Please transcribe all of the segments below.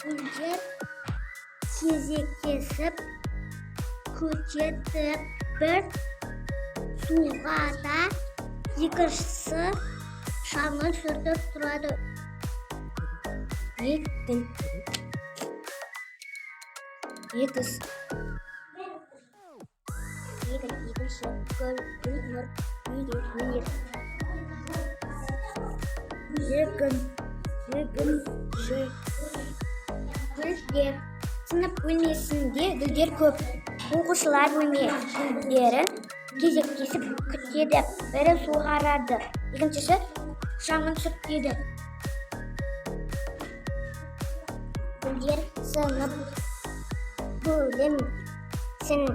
Gülger кезектесіп көтерді бір суға да екіншісі шаңын сүртіп тұрады. Екінші гүлдер сынып бөлмесінде гүлдер көп. Оқушылар бөлмелерін кезектесіп күтеді. Бірі суғарады, екіншісі шаңын сүртеді. Гүлдер сынып бөлмесінде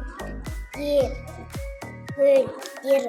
гүлдер